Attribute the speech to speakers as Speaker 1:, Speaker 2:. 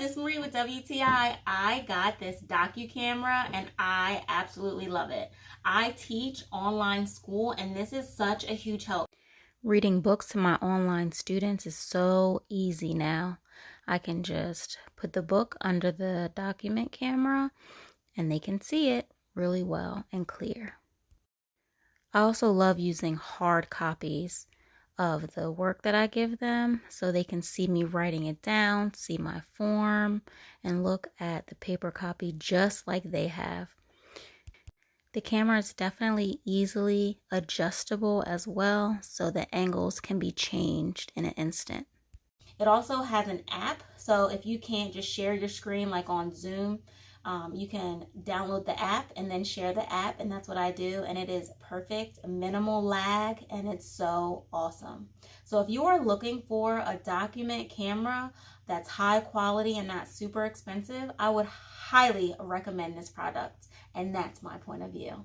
Speaker 1: guys, it's Marie with WTI. I got this docu-camera and I absolutely love it. I teach online school and this is such a huge help. Reading books to my online students is so easy now. I can just put the book under the document camera and they can see it really well and clear. I also love using hard copies of the work that I give them so they can see me writing it down, see my form, and look at the paper copy just like they have. The camera is definitely easily adjustable as well, so the angles can be changed in an instant. It also has an app, so if you can't just share your screen like on Zoom, you can download the app and then share the app, and that's what I do, and it is perfect, minimal lag, and it's so awesome. So if you are looking for a document camera that's high quality and not super expensive, I would highly recommend this product, and that's my point of view.